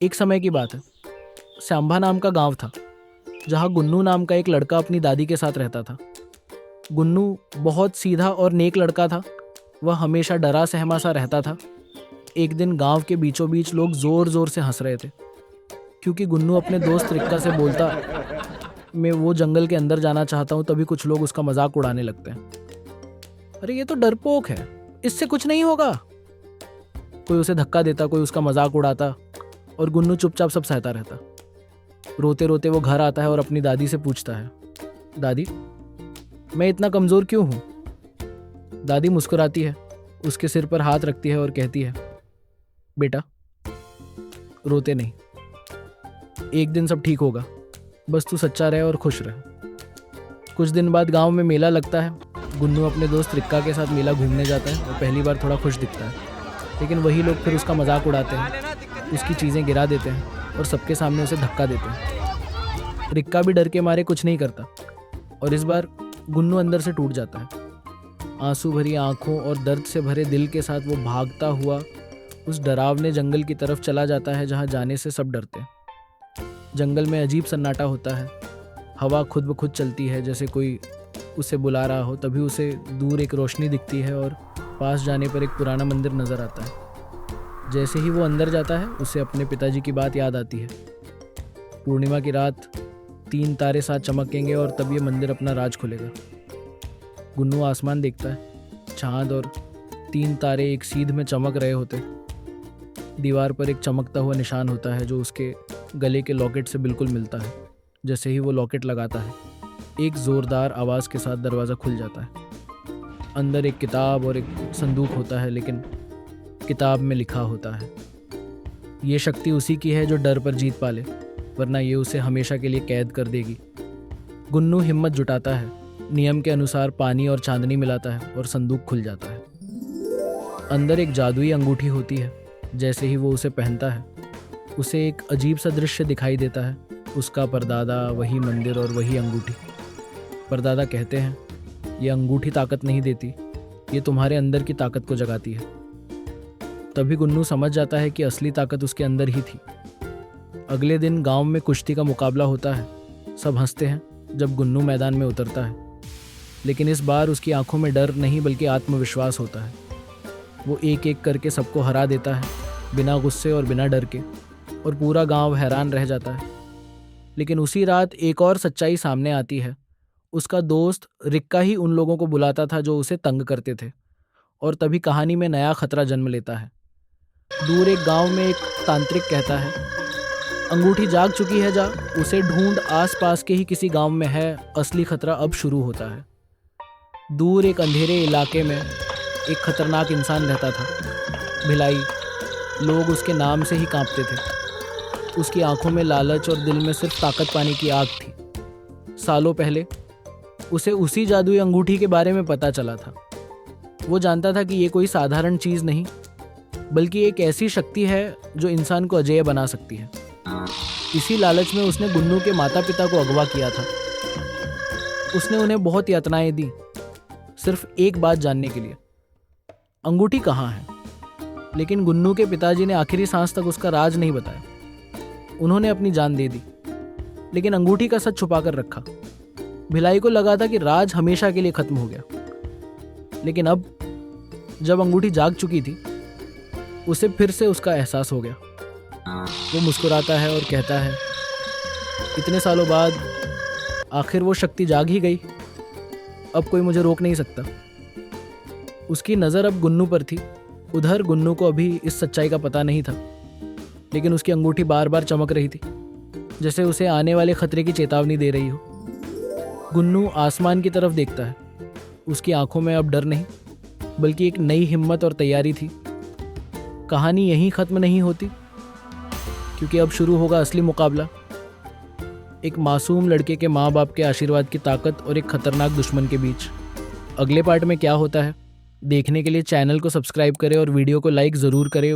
एक समय की बात है। सांभा नाम का गांव था, जहां गुन्नू नाम का एक लड़का अपनी दादी के साथ रहता था। गुन्नू बहुत सीधा और नेक लड़का था। वह हमेशा डरा सहमा सा रहता था। एक दिन गांव के बीचों बीच लोग जोर जोर से हंस रहे थे, क्योंकि गुन्नू अपने दोस्त रिक्का से बोलता, मैं वो जंगल के अंदर जाना चाहता हूँ। तभी कुछ लोग उसका मजाक उड़ाने लगते हैं। अरे ये तो डरपोक है, इससे कुछ नहीं होगा। कोई उसे धक्का देता, कोई उसका मजाक उड़ाता, और गुन्नू चुपचाप सब सहता रहता। रोते रोते वो घर आता है और अपनी दादी से पूछता है, दादी मैं इतना कमज़ोर क्यों हूँ? दादी मुस्कुराती है, उसके सिर पर हाथ रखती है और कहती है, बेटा रोते नहीं, एक दिन सब ठीक होगा, बस तू सच्चा रहे और खुश रहे। कुछ दिन बाद गांव में मेला लगता है। गुन्नू अपने दोस्त रिक्का के साथ मेला घूमने जाता है और पहली बार थोड़ा खुश दिखता है, लेकिन वही लोग फिर उसका मजाक उड़ाते हैं, उसकी चीज़ें गिरा देते हैं और सबके सामने उसे धक्का देते हैं। रिक्का भी डर के मारे कुछ नहीं करता, और इस बार गुन्नू अंदर से टूट जाता है। आंसू भरी आंखों और दर्द से भरे दिल के साथ वो भागता हुआ उस डरावने जंगल की तरफ चला जाता है, जहाँ जाने से सब डरते हैं। जंगल में अजीब सन्नाटा होता है। हवा खुद ब खुद चलती है, जैसे कोई उसे बुला रहा हो। तभी उसे दूर एक रोशनी दिखती है और पास जाने पर एक पुराना मंदिर नज़र आता है। जैसे ही वो अंदर जाता है, उसे अपने पिताजी की बात याद आती है। पूर्णिमा की रात 3 तारे साथ चमकेंगे और तब ये मंदिर अपना राज खुलेगा। गुन्नू आसमान देखता है, चांद और 3 तारे एक सीध में चमक रहे होते। दीवार पर एक चमकता हुआ निशान होता है, जो उसके गले के लॉकेट से बिल्कुल मिलता है। जैसे ही वो लॉकेट लगाता है, एक ज़ोरदार आवाज़ के साथ दरवाज़ा खुल जाता है। अंदर एक किताब और एक संदूक होता है, लेकिन किताब में लिखा होता है, ये शक्ति उसी की है जो डर पर जीत पाले, वरना ये उसे हमेशा के लिए कैद कर देगी। गुन्नू हिम्मत जुटाता है, नियम के अनुसार पानी और चांदनी मिलाता है और संदूक खुल जाता है। अंदर एक जादुई अंगूठी होती है। जैसे ही वो उसे पहनता है, उसे एक अजीब सा दृश्य दिखाई देता है। उसका परदादा, वही मंदिर और वही अंगूठी। परदादा कहते हैं, ये अंगूठी ताकत नहीं देती, ये तुम्हारे अंदर की ताकत को जगाती है। तभी गुन्नू समझ जाता है कि असली ताकत उसके अंदर ही थी। अगले दिन गांव में कुश्ती का मुकाबला होता है। सब हंसते हैं जब गुन्नू मैदान में उतरता है, लेकिन इस बार उसकी आंखों में डर नहीं बल्कि आत्मविश्वास होता है। वो एक एक करके सबको हरा देता है, बिना गुस्से और बिना डर के, और पूरा गांव हैरान रह जाता है। लेकिन उसी रात एक और सच्चाई सामने आती है। उसका दोस्त रिक्का ही उन लोगों को बुलाता था जो उसे तंग करते थे, और तभी कहानी में नया खतरा जन्म लेता है। दूर एक गांव में एक तांत्रिक कहता है, अंगूठी जाग चुकी है, जा उसे ढूंढ, आसपास के ही किसी गांव में है, असली खतरा अब शुरू होता है। दूर एक अंधेरे इलाके में एक खतरनाक इंसान रहता था, भिलाई। लोग उसके नाम से ही कांपते थे। उसकी आंखों में लालच और दिल में सिर्फ ताकत पाने की आग थी। सालों पहले उसे उसी जादुई अंगूठी के बारे में पता चला था। वो जानता था कि ये कोई साधारण चीज़ नहीं, बल्कि एक ऐसी शक्ति है जो इंसान को अजेय बना सकती है। इसी लालच में उसने गुन्नू के माता पिता को अगवा किया था। उसने उन्हें बहुत यातनाएं दी, सिर्फ एक बात जानने के लिए, अंगूठी कहाँ है। लेकिन गुन्नू के पिताजी ने आखिरी सांस तक उसका राज नहीं बताया। उन्होंने अपनी जान दे दी, लेकिन अंगूठी का सच छुपा कर रखा। भिलाई को लगा था कि राज हमेशा के लिए खत्म हो गया, लेकिन अब जब अंगूठी जाग चुकी थी, उसे फिर से उसका एहसास हो गया। वो मुस्कुराता है और कहता है, इतने सालों बाद आखिर वो शक्ति जाग ही गई, अब कोई मुझे रोक नहीं सकता। उसकी नज़र अब गुन्नू पर थी। उधर गुन्नू को अभी इस सच्चाई का पता नहीं था, लेकिन उसकी अंगूठी बार बार चमक रही थी, जैसे उसे आने वाले खतरे की चेतावनी दे रही हो। गुन्नू आसमान की तरफ देखता है। उसकी आंखों में अब डर नहीं, बल्कि एक नई हिम्मत और तैयारी थी। कहानी यहीं ख़त्म नहीं होती, क्योंकि अब शुरू होगा असली मुकाबला। एक मासूम लड़के के माँ बाप के आशीर्वाद की ताकत और एक खतरनाक दुश्मन के बीच। अगले पार्ट में क्या होता है देखने के लिए चैनल को सब्सक्राइब करें और वीडियो को लाइक ज़रूर करें।